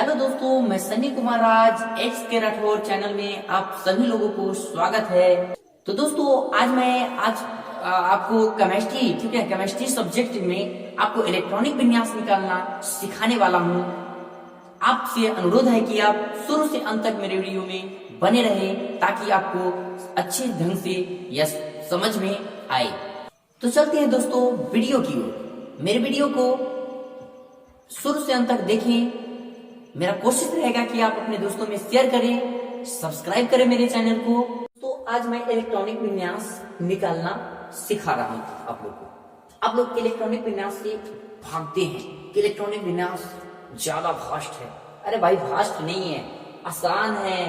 Hello दोस्तों, मैं Sunny Kumar Raj x के राठौर चैनल में आप सभी लोगों को स्वागत है। तो दोस्तों आज आपको केमिस्ट्री, ठीक है, केमिस्ट्री सब्जेक्ट में आपको इलेक्ट्रॉनिक विन्यास निकालना सिखाने वाला हूँ। आपसे अनुरोध है कि आप शुरू से अंत तक मेरे वीडियो में बने रहें ताकि आपको अच्छे ढंग से यह समझ में आए। तो चलते हैं दोस्तों वीडियो की ओर। मेरे वीडियो को शुरू से अंत तक देखें। मेरा कोशिश रहेगा कि आप अपने दोस्तों में शेयर करें, सब्सक्राइब करें मेरे चैनल को। तो आज मैं इलेक्ट्रॉनिक विन्यास निकालना सिखा रहा हूं आप लोग को। आप लोग इलेक्ट्रॉनिक विन्यास से भागते हैं कि इलेक्ट्रॉनिक विन्यास ज्यादा वास्ट है। अरे भाई, वास्ट नहीं है, आसान है।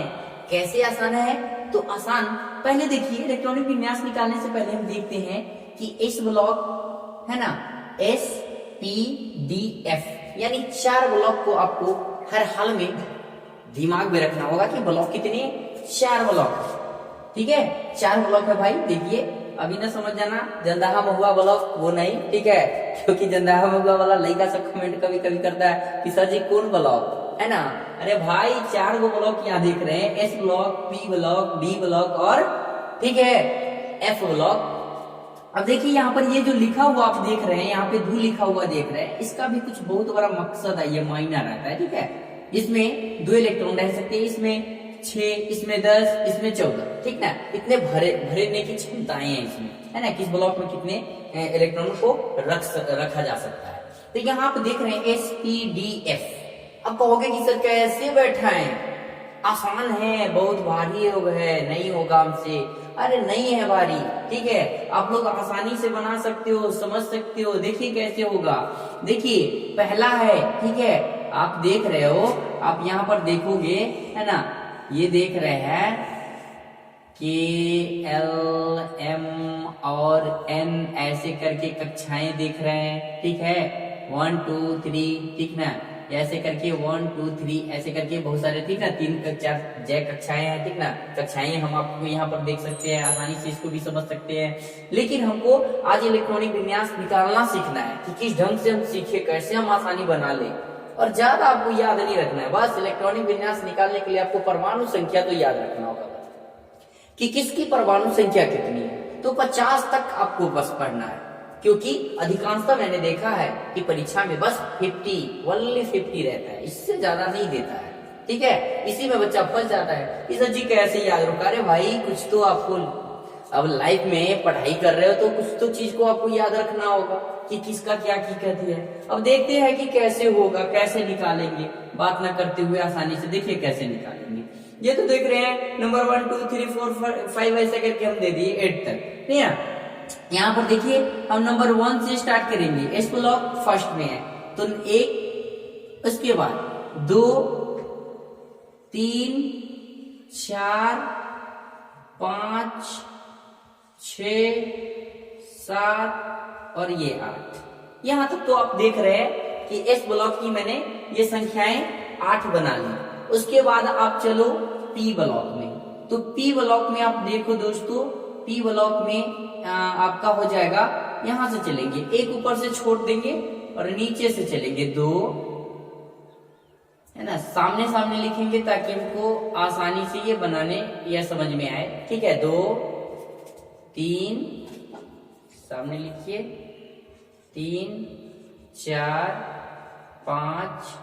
कैसे आसान है? तो आसान, पहले देखिए, इलेक्ट्रॉनिक विन्यास निकालने से पहले हम देखते हैं कि एस ब्लॉक है ना, एस पी डी एफ, यानी 4 ब्लॉक को आपको हर हाल में दिमाग में रखना होगा कि ब्लॉक कितने? 4 ब्लॉक। ठीक है, 4 ब्लॉक है भाई। देखिए, अभी ना समझ जाना जंदाहा महुआ ब्लॉक वो नहीं, ठीक है, क्योंकि जंदाहा महुआ वाला लड़का सब कमेंट कभी कभी करता है कि सर जी कौन ब्लॉक है ना। अरे भाई, 4 गो ब्लॉक यहाँ देख रहे हैं, S block, P block, D block और ठीक है एफ ब्लॉक। अब देखिए यहाँ पर ये जो लिखा हुआ आप देख रहे हैं, यहाँ पे धू लिखा हुआ देख रहे हैं, इसका भी कुछ बहुत बड़ा मकसद है, ये मायना रहता है। ठीक है, इसमें 2 इलेक्ट्रॉन रह सकते हैं, इसमें 6, इसमें 10, इसमें 14, ठीक ना। इतने भरने की क्षमताएं हैं इसमें, है ना, किस ब्लॉक में कितने इलेक्ट्रॉन को रखा जा सकता है। तो यहाँ आप देख रहे हैं एस पी डी एफ। अब कहोगे कि सर कैसे बैठा है? आसान है, बहुत भारी है, नहीं होगा हमसे। अरे नहीं है भारी, ठीक है, आप लोग आसानी से बना सकते हो, समझ सकते हो। देखिए कैसे होगा। देखिए पहला है, ठीक है, आप देख रहे हो, आप यहाँ पर देखोगे, है ना, ये देख रहे हैं के एल एम और एन ऐसे करके कक्षाएं देख रहे हैं। ठीक है, 1 2 3, ठीक ना, ऐसे करके 1 2 3 ऐसे करके बहुत सारे, ठीक ना, 3 जय कक्षाएं हैं, ठीक ना। कक्षाएं हम आपको यहाँ पर देख सकते हैं, आसानी से इसको भी समझ सकते हैं। लेकिन हमको आज इलेक्ट्रॉनिक विन्यास निकालना सीखना है कि किस ढंग से हम सीखे, कैसे हम आसानी बना ले। और ज्यादा आपको याद नहीं रखना है, बस इलेक्ट्रॉनिक विन्यास निकालने के लिए आपको परमाणु संख्या तो याद रखना होगा कि किसकी परमाणु संख्या कितनी है। तो 50 तक आपको बस पढ़ना है, क्योंकि अधिकांशतः मैंने देखा है कि परीक्षा में बस 50 ओनली 50 रहता है, इससे ज्यादा नहीं देता है। ठीक है, इसी में बच्चा फंस जाता है कि सर जी कैसे याद रखा। अरे भाई, कुछ तो आपको अब लाइफ में पढ़ाई कर रहे हो तो कुछ तो चीज को आपको याद रखना होगा कि किसका क्या की कहती है। अब देखते हैं कि कैसे होगा, कैसे निकालेंगे, बात ना करते हुए आसानी से देखिए कैसे निकालेंगे। ये तो देख रहे हैं नंबर 1 2 3 4 5 ऐसे करके हम दे दिए 8 तक, नहीं है। यहाँ पर देखिए हम नंबर 1 से स्टार्ट करेंगे, एस ब्लॉक फर्स्ट में है तो 1, उसके बाद 2 3 4 5 6 7 और ये 8। यहाँ तक तो आप देख रहे हैं कि एस ब्लॉक की मैंने ये संख्याएं 8 बना ली। उसके बाद आप चलो पी ब्लॉक में। तो पी ब्लॉक में आप देखो दोस्तों, पी ब्लॉक में आपका हो जाएगा, यहां से चलेंगे, एक ऊपर से छोड़ देंगे और नीचे से चलेंगे 2, है ना, सामने सामने लिखेंगे ताकि हमको आसानी से ये बनाने या समझ में आए। ठीक है, 2 3 सामने लिखिए, 3 4 5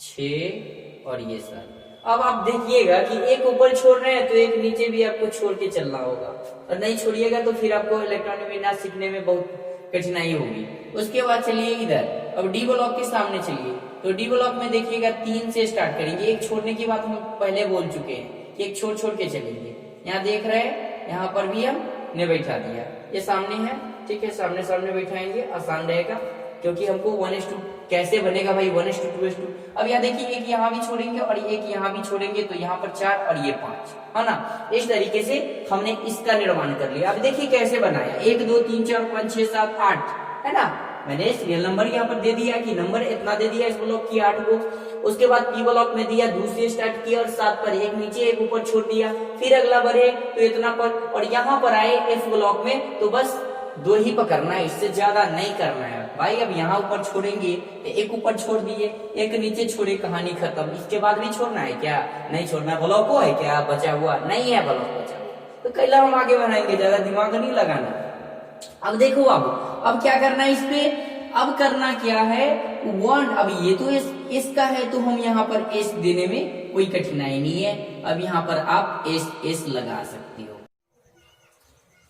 6 और ये 7। अब आप देखिएगा कि एक ऊपर छोड़ रहे हैं तो एक नीचे भी आपको छोड़ के चलना होगा, और नहीं छोड़िएगा तो फिर आपको इलेक्ट्रॉनिक विन्यास सीखने में बहुत कठिनाई होगी। उसके बाद चलिए इधर, अब डी ब्लॉक के सामने चलिए। तो डी ब्लॉक में देखिएगा 3 से स्टार्ट करेंगे। एक छोड़ने की बात हम पहले बोल चुके हैं कि एक छोड़ छोड़ के चलेंगे। यहाँ देख रहे हैं, यहाँ पर भी हमने बैठा दिया, ये सामने है, ठीक है, सामने सामने बैठाएंगे, आसान रहेगा क्योंकि हमको 1:2 कैसे बनेगा भाई, 1:2 2:2। अब यहाँ देखिए, एक यहाँ भी छोड़ेंगे और एक यहाँ भी छोड़ेंगे, तो यहाँ पर 4 और ये 5, है ना। इस तरीके से हमने इसका निर्माण कर लिया। अब देखिए कैसे बनाया, 1 2 3 4 5 6 7 8, है ना। मैंने सीरियल नंबर यहाँ पर दे दिया कि नंबर इतना दे दिया इस ब्लॉक की 8 को। उसके बाद पी ब्लॉक में दिया, दूसरे स्टार्ट किया और 7 पर एक नीचे एक ऊपर छोड़ दिया, फिर अगला बढ़े तो इतना पर, और यहाँ पर आए एफ ब्लॉक में तो बस दो ही पकड़ना है, इससे ज्यादा नहीं करना है भाई। अब यहाँ ऊपर छोड़ेंगे तो एक ऊपर छोड़ दिए, एक नीचे छोड़े, कहानी खत्म। इसके बाद भी छोड़ना है क्या? नहीं छोड़ना। ब्लॉक है क्या बचा हुआ? नहीं है ब्लॉक बचा हुआ, तो कैला हम आगे बढ़ाएंगे, ज्यादा दिमाग नहीं लगाना। अब देखो, अब क्या करना है इस पे? अब करना क्या है, वन। अब ये तो इसका है, तो हम यहाँ पर एस देने में कोई कठिनाई नहीं है। अब यहाँ पर आप एस लगा सकते हो।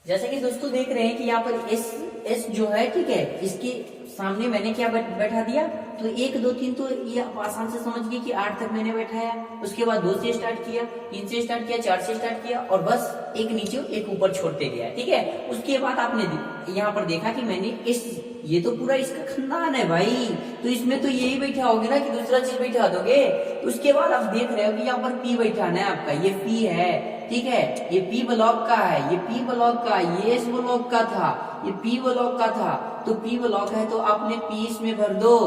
जैसे कि दोस्तों देख रहे हैं कि यहाँ पर एस जो है, ठीक है, इसके सामने मैंने क्या बैठा दिया, तो 1 2 3, तो ये आप आसान से समझ गए कि 8 तक मैंने बैठाया। उसके बाद 2 से स्टार्ट किया, 3 से स्टार्ट किया, 4 से स्टार्ट किया, और बस एक नीचे एक ऊपर छोड़ते गया, ठीक है। उसके बाद आपने यहाँ पर देखा कि मैंने ये तो पूरा इसका खानदान है भाई, तो इसमें तो यही बैठा होगे ना, कि दूसरा चीज बैठा दोगे। उसके बाद आप देख रहे हो कि यहाँ पर पी बैठाना है आपका, ये पी है, ठीक है, ये पी ब्लॉक का है, ये पी ब्लॉक का, ये एस ब्लॉक का था, ये पी ब्लॉक का था, तो पी ब्लॉक है तो आपने पी इसमें भर दो,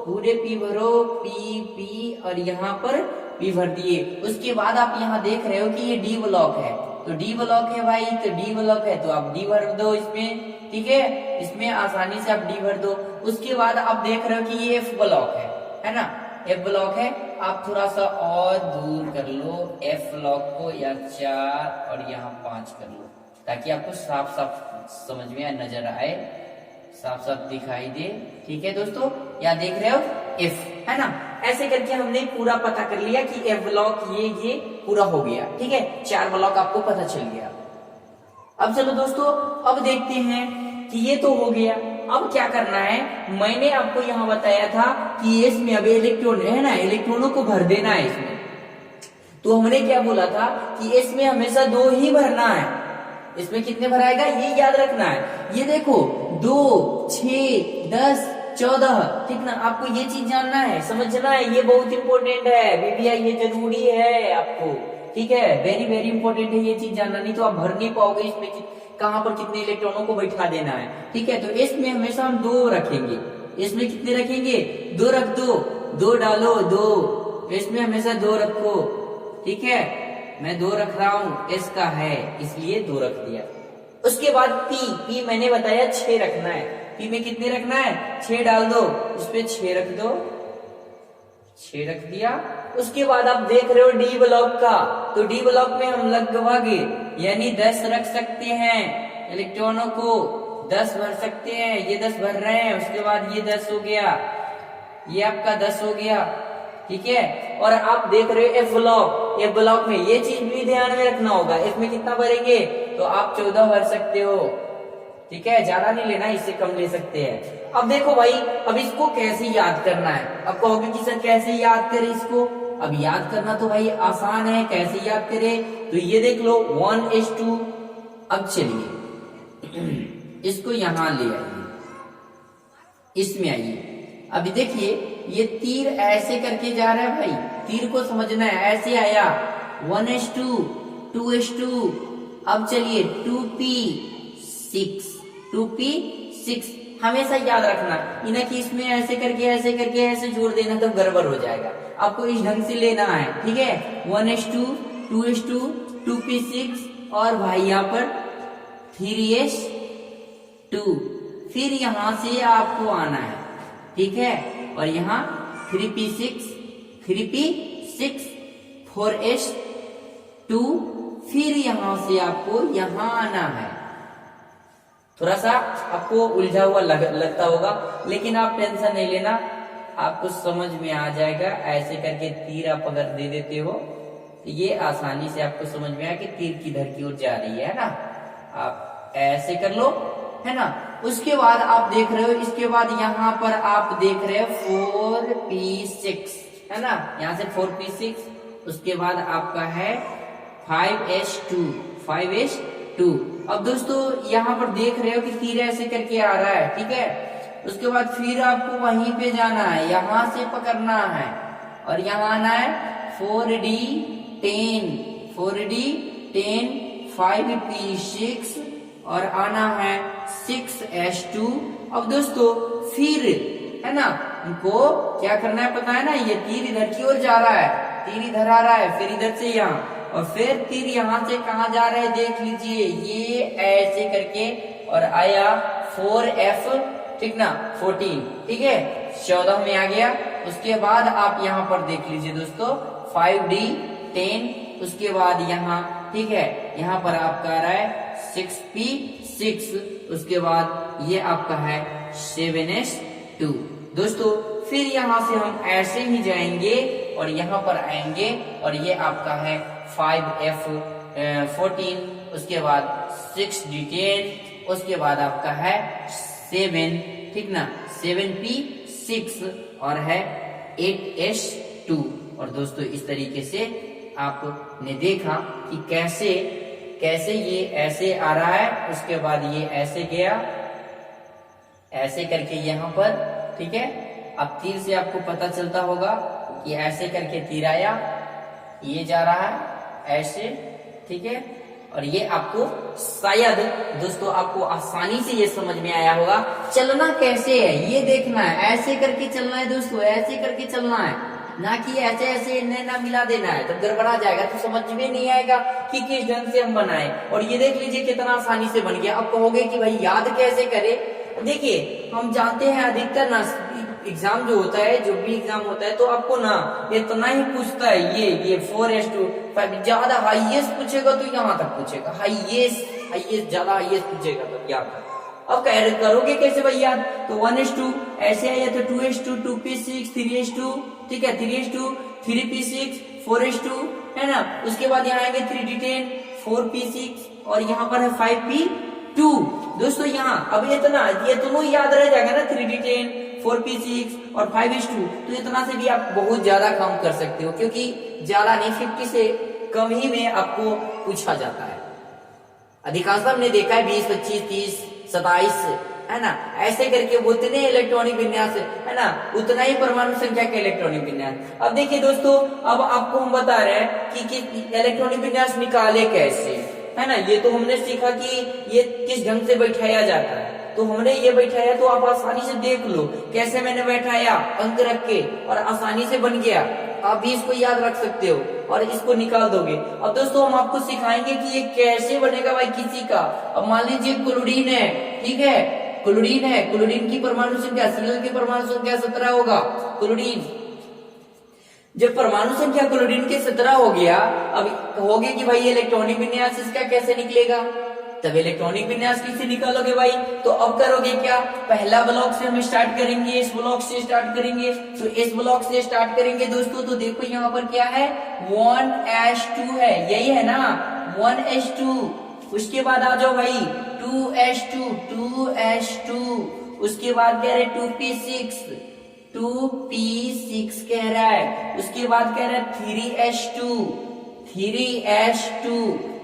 पूरे पी भरो, पी और यहाँ पर पी भर दिए। उसके बाद आप यहाँ देख रहे हो कि ये डी ब्लॉक है, तो डी ब्लॉक है भाई, तो डी ब्लॉक है तो आप डी भर दो इसमें, ठीक है, इसमें आसानी से आप डी भर दो। उसके बाद आप देख रहे हो कि ये एफ ब्लॉक है ना, एफ ब्लॉक है। आप थोड़ा सा और दूर कर लो एफ ब्लॉक को, या 4 और यहाँ 5 कर लो, ताकि आपको साफ साफ समझ में नजर आए, साफ साफ दिखाई दे, ठीक है दोस्तों। यहाँ देख रहे हो एफ, है ना। ऐसे करके हमने पूरा पता कर लिया कि एफ ब्लॉक ये पूरा हो गया, ठीक है, 4 ब्लॉक आपको पता चल गया। अब चलो दोस्तों, अब देखते हैं कि ये तो हो गया। अब क्या करना है, मैंने आपको यहाँ बताया था कि इसमें अब इलेक्ट्रॉन है ना, इलेक्ट्रॉनों को भर देना है इसमें। तो हमने क्या बोला था कि इसमें हमेशा 2 ही भरना है। इसमें कितने भराएगा ये याद रखना है। ये देखो 2 6 10 14, ठीक ना। आपको ये चीज जानना है, समझना है, ये बहुत इंपॉर्टेंट है बीबीआई, ये जरूरी है आपको, ठीक है, वेरी वेरी इंपॉर्टेंट है ये चीज जानना, नहीं तो आप भर नहीं पाओगे इसमें कहां पर कितने इलेक्ट्रॉनों को बैठा देना है, ठीक है। तो इसमें हमेशा हम 2 रखेंगे। इसमें कितने रखेंगे? 2 रख दो, 2 डालो, 2, इसमें हमेशा 2 रखो, ठीक है। मैं 2 रख रहा हूं, इसका है इसलिए 2 रख दिया। उसके बाद पी मैंने बताया 6 रखना है। पी में कितने रखना है? 6 डाल दो, इस पे 6 रख दो, 6 रख दिया। उसके बाद आप देख रहे हो डी ब्लॉक का, तो डी ब्लॉक में हम लगभग यानी 10 रख सकते हैं इलेक्ट्रॉनों को, 10 भर सकते हैं। ये 10 भर रहे हैं, उसके बाद ये 10 हो गया, ये आपका 10 हो गया, ठीक है। और आप देख रहे हो एफ ब्लॉक में ये चीज भी ध्यान में रखना होगा, इसमें कितना भरेंगे? तो आप 14 भर सकते हो, ठीक है, ज्यादा नहीं लेना, इससे कम ले सकते हैं। अब देखो भाई, अब इसको कैसे याद करना है। अब कहोगे कि सर कैसे याद करें इसको? अब याद करना तो भाई आसान है, कैसे याद करें? तो ये देख लो 1:2। अब चलिए इसको यहां ले आइए, इसमें आइए। अभी देखिए ये तीर ऐसे करके जा रहा है भाई, तीर को समझना है, ऐसे आया 1:2, 2:2। अब चलिए 2p6 हमेशा याद रखना, इन्हें कि इसमें ऐसे करके ऐसे जोड़ देना तो गड़बड़ हो जाएगा। आपको इस ढंग से लेना है, ठीक है। 1:2, 2:2, 2p6 और भाई यहाँ पर 3s2। फिर यहां से आपको आना है, ठीक है, और यहाँ 3p6, 4s2। फिर यहां से आपको यहां आना है। थोड़ा सा आपको उलझा हुआ लगता होगा, लेकिन आप टेंशन नहीं लेना, आपको समझ में आ जाएगा। ऐसे करके तीर आप अगर दे देते हो तो ये आसानी से आपको समझ में आया कि तीर किधर की ओर जा रही है ना। आप ऐसे कर लो, है ना। उसके बाद आप देख रहे हो, इसके बाद यहाँ पर आप देख रहे हो 4p6, है ना, यहाँ से 4p6। उसके बाद आपका है 5s2। अब दोस्तों यहाँ पर देख रहे हो कि तीर ऐसे करके आ रहा है, ठीक है। उसके बाद फिर आपको वहीं पे जाना है, यहां से पकड़ना है और यहाँ आना है 4d10, 5p6 और आना है 6s2। अब दोस्तों फिर, है ना, हमको क्या करना है पता है ना, ये तीर इधर की ओर जा रहा है, तीर इधर आ रहा है, फिर इधर से यहाँ, और फिर तीर यहां से कहा जा रहा है देख लीजिए, ये ऐसे करके और आया 4F, ठीक ना, 14, ठीक है, 14 में आ गया। उसके बाद आप यहाँ पर देख लीजिए दोस्तों 5D 10, उसके बाद यहाँ, ठीक है, यहाँ पर आपका आ रहा है 6P 6, उसके बाद ये आपका है 7S2। दोस्तों फिर यहाँ से हम ऐसे ही जाएंगे और यहाँ पर आएंगे और ये आपका है 5F 14, उसके बाद 6D 10, उसके बाद आपका है 7, ठीक ना, 7P 6 और है 8S2। और दोस्तों इस तरीके से आपने देखा कि कैसे कैसे ये ऐसे आ रहा है, उसके बाद ये ऐसे गया, ऐसे करके यहाँ पर, ठीक है। अब तीर से आपको पता चलता होगा कि ऐसे करके तीर आया, ये जा रहा है ऐसे, ठीक है। और ये आपको शायद दोस्तों आपको आसानी से ये समझ में आया होगा। चलना कैसे है ये देखना है, ऐसे करके चलना है दोस्तों, ऐसे करके चलना है, ना कि ऐसे ऐसे ना मिला देना है, तब गड़बड़ा जाएगा, तो समझ में नहीं आएगा कि किस ढंग से हम बनाए। और ये देख लीजिए कितना आसानी से बन गया। अब कहोगे कि भाई याद कैसे करे, देखिए हम जानते हैं अधिकतर ना एग्जाम जो होता है, जो भी एग्जाम होता है, तो आपको ना इतना ही पूछता है, ये 4S2 5, ज्यादा हाईएस्ट पूछेगा तो यहाँ तक पूछेगा, हाईएस्ट ज्यादा हाईएस्ट पूछेगा तो यहाँ तक। अब करोगे कैसे भाई याद, तो 1S2 ऐसे आया तो 2S2 2P6 3S2, ठीक है, 3S2 3P6 4S2, है ना। उसके बाद यहाँ आएंगे 3D10 4P6 और यहाँ पर है 5P2। दोस्तों यहाँ अब इतना ये दोनों याद रह जाएगा ना, 3D10 4P6 और 5S2, तो इतना से भी आप बहुत ज्यादा काम कर सकते हो, क्योंकि ज्यादा नहीं 50 से कम ही में आपको पूछा जाता है। अधिकांश हमने देखा है 20 25 30 27, है ना, ऐसे करके उतने इलेक्ट्रॉनिक विन्यास, है ना, उतना ही परमाणु संख्या के इलेक्ट्रॉनिक विन्यास। अब देखिए दोस्तों, अब आपको हम बता रहे हैं कि इलेक्ट्रॉनिक विन्यास निकाले कैसे, है ना। ये तो हमने सीखा कि ये किस ढंग से बैठाया जाता है, तो हमने ये बैठाया, तो आप आसानी से देख लो कैसे मैंने बैठाया, अंक रख के, और आसानी से बन गया। आप भी इसको याद रख सकते हो और इसको निकाल दोगे। अब दोस्तों हम आपको सिखाएंगे कि ये कैसे बनेगा भाई किसी का। अब मान लीजिए क्लोरीन है, ठीक है, क्लोरीन है, क्लोरीन की परमाणु संख्या Cl की परमाणु संख्या 17 होगा। क्लोरीन जब परमाणु संख्या क्लोरीन के 17 हो गया, अब कहोगे कि भाई इलेक्ट्रॉनिक विन्यास इसका कैसे निकलेगा, तब इलेक्ट्रॉनिक विन्यास कैसे निकालोगे भाई, तो अब करोगे क्या, पहला ब्लॉक से हम स्टार्ट करेंगे, इस ब्लॉक से स्टार्ट करेंगे, तो इस ब्लॉक से स्टार्ट करेंगे दोस्तों। तो देखो यहाँ पर क्या है, 1S2 है, यही है ना, 1S2। उसके बाद आ जाओ भाई 2S2, उसके बाद कह रहे 2P6 कह रहा है, उसके बाद कह रहा है 3S2।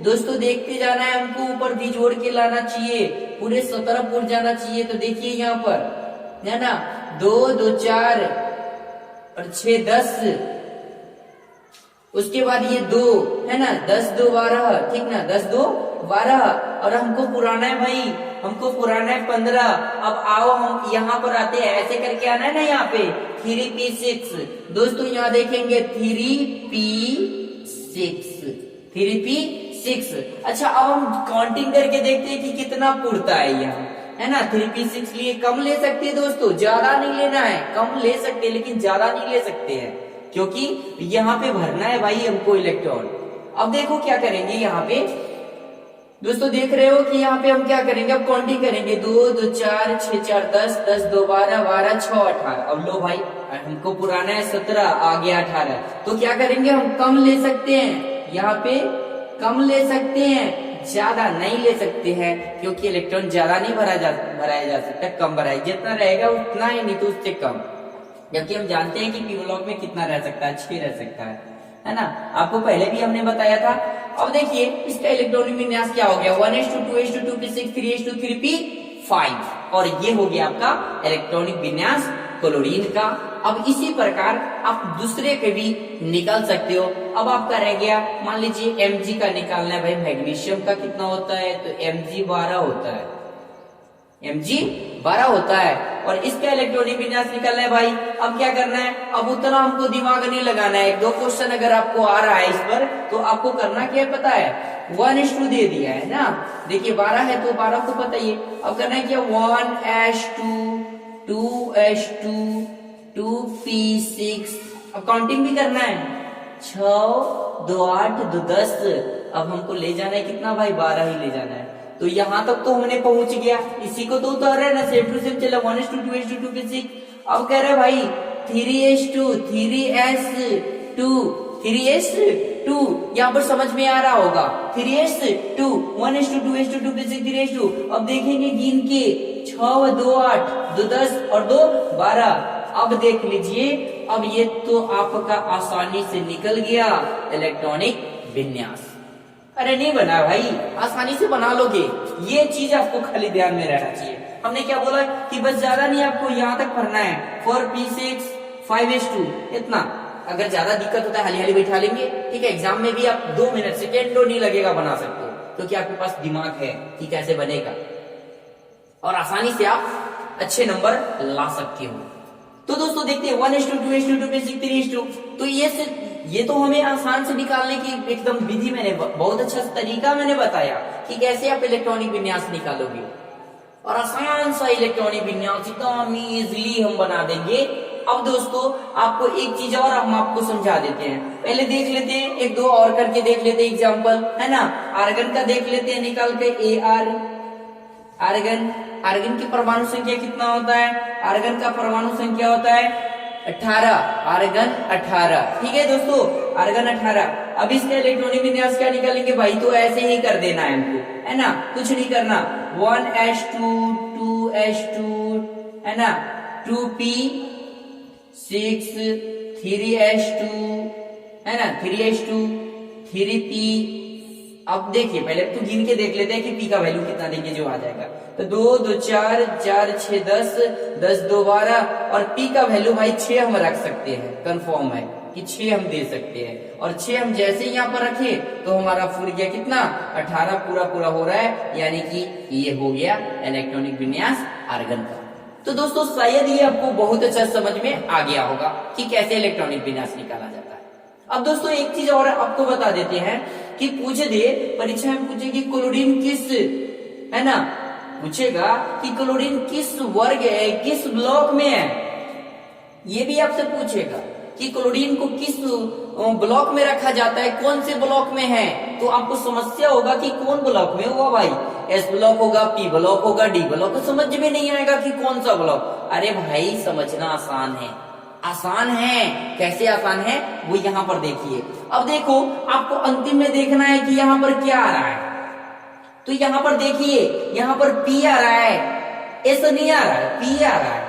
दोस्तों देखते जाना है, हमको ऊपर भी जोड़ के लाना चाहिए, पूरे 17 पुर जाना चाहिए। तो देखिए यहाँ पर, है ना, 2 2 4 और 6 10, उसके बाद ये 2, है ना, 10 2 12, ठीक ना, 10 2 12, और हमको पुराना है भाई, हमको पुराना है 15। अब आओ हम यहाँ पर आते हैं, ऐसे करके आना है ना यहाँ पे 3P6। दोस्तों यहाँ देखेंगे 3P6। अच्छा अब हम काउंटिंग करके देखते हैं कि कितना पुरता है यहाँ, है ना। 3P6 लिए कम ले सकते हैं दोस्तों, ज्यादा नहीं लेना है, कम ले सकते हैं लेकिन ज्यादा नहीं ले सकते हैं, क्योंकि यहाँ पे भरना है भाई हमको इलेक्ट्रॉन। अब देखो क्या करेंगे यहाँ पे दोस्तों, देख रहे हो कि यहाँ पे हम क्या करेंगे, अब काउंटिंग करेंगे, 2 2 4 6 4 10 10 2 12 12 6 18। अब लो भाई हमको पुराना है 17, आ गया 18, तो क्या करेंगे हम कम ले सकते हैं, यहाँ पे कम ले सकते हैं, ज्यादा नहीं ले सकते हैं, क्योंकि इलेक्ट्रॉन ज्यादा नहीं भराया जा सकता, कम भराए, जितना रहेगा उतना ही, नहीं तो उससे कम। जबकि हम जानते हैं कि पी ब्लॉक में कितना रह सकता है, 6 रह सकता है ना, आपको पहले भी हमने बताया था। अब देखिए इसका इलेक्ट्रॉनिक विन्यास क्या हो गया, 1S2 2S2 2P6 3S2 3P5, और ये हो गया आपका इलेक्ट्रॉनिक विन्यास क्लोरीन का। अब इसी प्रकार आप दूसरे के भी निकाल सकते हो। अब आपका रह गया, मान लीजिए Mg का निकालना है भाई, मैग्नीशियम का कितना होता है, तो Mg 12 होता है, Mg 12 होता है, और इसका इलेक्ट्रॉनिक विन्यास निकालना है भाई। अब क्या करना है, अब उतना हमको दिमाग नहीं लगाना है, 1 2 क्वेश्चन अगर आपको आ रहा है इस पर, तो आपको करना क्या है पता है, 1:2 दे दिया है ना। देखिए 12 है तो 12 को पता ही है। अब करना है क्या, 1:2, 2:2, 2p6। अब काउंटिंग भी करना है, 6, 2, 8, 2, 10। अब हमको ले जाना है कितना भाई, 12 ही ले जाना है। तो यहाँ तक तो हमने पहुंच गया, इसी को तो उतार रहे ना, सेम टू सेम चला, 1:2, 2:2, 2p6। अब कह रहे भाई 3:2, 3s2, 3s2। यहाँ पर समझ में आ रहा होगा, 3s2, 1:2, 2:2, 2p6, 3s2। अब देखेंगे गिन के, 6, 2, 8, 2, 10 और 2, 12। अब देख लीजिए, अब ये तो आपका आसानी से निकल गया इलेक्ट्रॉनिक विन्यास। अरे नहीं बना भाई, आसानी से बना लोगे, ये चीज आपको खाली ध्यान में रहना चाहिए। हमने क्या बोला कि बस ज्यादा नहीं, आपको यहाँ तक पढ़ना है, 4p6, 5s2 इतना। अगर ज्यादा दिक्कत होता है हाली हाली बैठा लेंगे, ठीक है। एग्जाम में भी आप 2 मिनट सेकेंडो नहीं लगेगा, बना सकते हो, क्योंकि आपके पास दिमाग है कि कैसे बनेगा, और आसानी से आप अच्छे नंबर ला सकते हो। तो दोस्तों देखते हैं 1:2, 2:2, 2p6, 3:2। तो ये तो हमें आसान से निकालने की एकदम विधि मैंने बहुत अच्छा तरीका मैंने बताया कि कैसे आप इलेक्ट्रॉनिक विन्यास निकालोगे, और आसान सा इलेक्ट्रॉनिक विन्यास एकदम इजीली हम बना देंगे। अब दोस्तों आपको एक चीज और हम आपको समझा देते हैं, पहले देख लेते हैं, एक दो और करके देख लेते हैं एग्जाम्पल, है ना। आर्गन का देख लेते हैं निकाल के, आर्गन की परमाणु संख्या कितना होता है, आर्गन का परमाणु संख्या होता है 18, आर्गन 18, ठीक है दोस्तों, आर्गन 18। अब इसका इलेक्ट्रॉनिक विन्यास क्या निकालेंगे भाई, तो ऐसे ही कर देना है हमको, है ना, कुछ नहीं करना। 1:2, 2:2, है ना, 2p6, 3:2, है ना, 3:2, 3p। अब देखिए पहले तो गिन के देख लेते हैं कि p का वैल्यू कितना देंगे जो आ जाएगा। तो 2, 2, 4, 4, 6, 10, 10, 2, 12, और p का वैल्यू भाई 6 हम रख सकते हैं, कंफर्म है कि 6 हम दे सकते हैं। और 6 हम जैसे ही यहाँ पर रखे तो हमारा फूल गया कितना, 18 पूरा हो रहा है, यानी कि ये हो गया इलेक्ट्रॉनिक विन्यास आर्गन का। तो दोस्तों शायद ये आपको बहुत अच्छा समझ में आ गया होगा कि कैसे इलेक्ट्रॉनिक विन्यास निकाला जाता है। अब दोस्तों एक चीज और आपको बता देते हैं कि पूछे दे परीक्षा में पूछे कि क्लोरीन किस, है ना, पूछेगा कि क्लोरीन किस वर्ग है, किस ब्लॉक में है, ये भी आपसे पूछेगा कि क्लोरीन को किस ब्लॉक में रखा जाता है, कौन से ब्लॉक में है। तो आपको समस्या होगा कि कौन ब्लॉक में होगा भाई, एस ब्लॉक होगा, पी ब्लॉक होगा, डी ब्लॉक, समझ में नहीं आएगा कि कौन सा ब्लॉक। अरे भाई समझना आसान है, आसान है। कैसे आसान है वो यहाँ पर देखिए। अब देखो आपको अंतिम में देखना है कि यहाँ पर क्या आ रहा है, तो यहाँ पर देखिए, यहाँ पर P आ रहा है, S नहीं आ रहा है, P आ रहा है,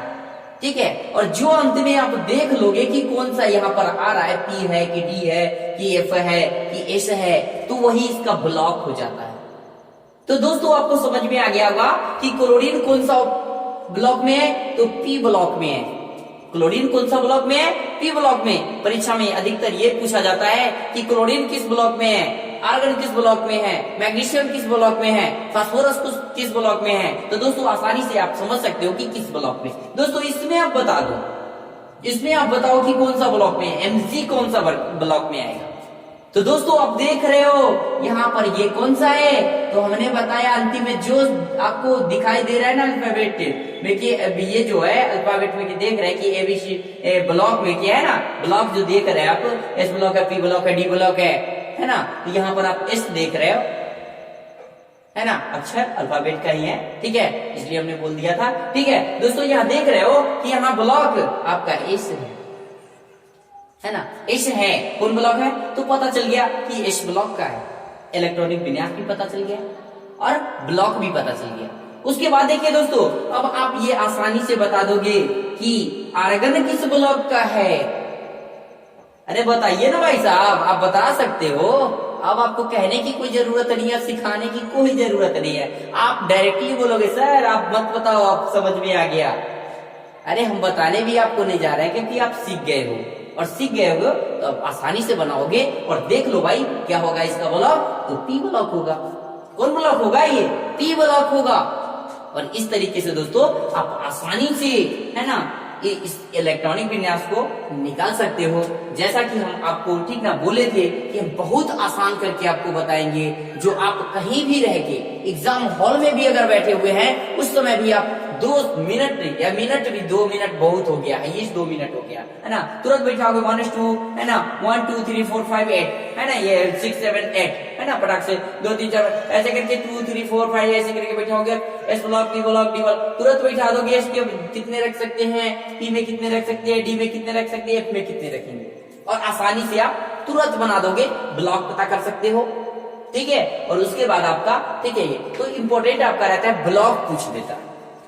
ठीक है। और जो अंत में आप देख लोगे कि कौन सा यहाँ पर आ रहा है, P है कि D है कि F है कि S है, तो वही इसका ब्लॉक हो जाता है। तो दोस्तों आपको समझ में आ गया होगा कि क्लोरीन कौन सा ब्लॉक में है, तो P ब्लॉक में है। क्लोरीन कौन सा ब्लॉक में है, P ब्लॉक में। परीक्षा में अधिकतर ये पूछा जाता है कि क्लोरीन किस ब्लॉक में है, आर्गन किस ब्लॉक में है, मैग्नीशियम किस ब्लॉक में है, फास्फोरस किस ब्लॉक में है। तो दोस्तों आसानी से आप समझ सकते हो कि किस ब्लॉक में। दोस्तों इसमें आप बता दो, इसमें आप बताओ कि कौन सा ब्लॉक में है, Mg कौन सा ब्लॉक में आएगा। तो दोस्तों आप देख रहे हो यहाँ पर ये कौन सा है, तो हमने बताया अंतिम में जो आपको दिखाई दे रहा है ना अल्फाबेट में, कि ये जो है अल्फाबेट में देख रहे हैं कि एबीसी ब्लॉक में क्या है ना, ब्लॉक जो देख रहे हैं आप, एस ब्लॉक है, पी ब्लॉक है, डी ब्लॉक है ना। तो यहाँ पर आप एस देख रहे हो, है ना, अक्षर अल्फाबेट का ही है, ठीक है, इसलिए हमने बोल दिया था, ठीक है। दोस्तों यहाँ देख रहे हो कि यहाँ ब्लॉक आपका एस है ना, एस है, कौन ब्लॉक है, तो पता चल गया कि एस ब्लॉक का है। इलेक्ट्रॉनिक विन्यास भी पता चल गया और ब्लॉक भी पता चल गया। उसके बाद देखिए दोस्तों, अब आप ये आसानी से बता दोगे कि आर्गन किस ब्लॉक का है। अरे बताइए ना भाई साहब, आप बता सकते हो। अब आपको कहने की कोई जरूरत नहीं है, सिखाने की कोई जरूरत नहीं है, आप डायरेक्टली बोलोगे सर आप मत बताओ, आप समझ में आ गया। अरे हम बताने भी आपको नहीं जा रहे हैं, क्योंकि आप सीख गए हो, और सीख गए हो तो आप आसानी से बनाओगे। और देख लो भाई क्या होगा इसका ब्लॉक, तो पी ब्लॉक होगा। कौन ब्लॉक होगा, ये पी ब्लॉक होगा। और इस तरीके से दोस्तों आप आसानी से, है ना, इस इलेक्ट्रॉनिक विन्यास को निकाल सकते हो। जैसा कि हम आपको ठीक ना बोले थे कि हम बहुत आसान करके आपको बताएंगे, जो आप कहीं भी रह के एग्जाम हॉल में भी अगर बैठे हुए हैं उस समय भी आप 2 मिनट या मिनट भी 2 मिनट बहुत हो गया है, ये 2 मिनट हो गया है ना, तुरंत बैठाओगे 1 2 है ना, 1 2 3 4 5 8 है ना, ये 6 7 8 है ना, पटाख से 2 3 4 ऐसे करके 2 3 4 5 ऐसे करके बैठाओगे। S block B block D block तुरंत बैठा दोगे। एस के कितने रख सकते हैं, पी में कितने रख सकते हैं, डी में कितने रख सकते हैं, एफ में कितने रखेंगे, और आसानी से आप तुरंत बना दोगे, ब्लॉक पता कर सकते हो। ठीक है, और उसके बाद आपका ठीक है, ये तो इंपॉर्टेंट आपका रहता है ब्लॉक पूछ देता है।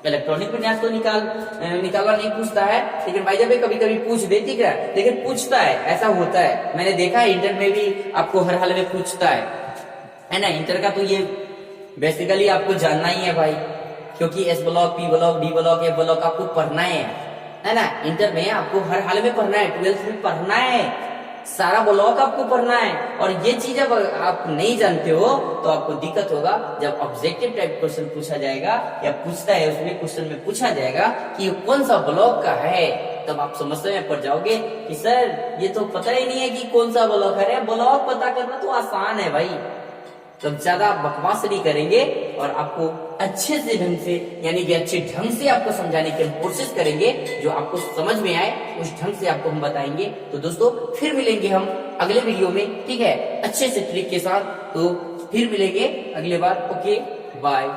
इलेक्ट्रॉनिक विन्यास तो निकालना नहीं पूछता है, लेकिन भाई जब कभी कभी पूछ देती क्या, लेकिन पूछता है, ऐसा होता है, मैंने देखा है इंटर में भी आपको हर हाल में पूछता है ना। इंटर का तो ये बेसिकली आपको जानना ही है भाई, क्योंकि S block, P block, D block, A block आपको पढ़ना है ना। इंटर में आपको हर हाल में पढ़ना है, 12th में पढ़ना है, सारा ब्लॉक आपको पढ़ना है। और ये चीज अब आप नहीं जानते हो तो आपको दिक्कत होगा जब ऑब्जेक्टिव टाइप क्वेश्चन पूछा जाएगा या पूछता है, उसमें क्वेश्चन में पूछा जाएगा कि ये कौन सा ब्लॉक का है, तब आप समस्या में पड़ जाओगे कि सर ये तो पता ही नहीं है कि कौन सा ब्लॉक है। ब्लॉक पता करना तो आसान है भाई, तब ज्यादा बकवास नहीं करेंगे और आपको अच्छे से ढंग से, यानी कि अच्छे ढंग से आपको समझाने की हम कोशिश करेंगे, जो आपको समझ में आए उस ढंग से आपको हम बताएंगे। तो दोस्तों फिर मिलेंगे हम अगले वीडियो में, ठीक है, अच्छे से ट्रिक के साथ। तो फिर मिलेंगे अगले बार। Okay bye.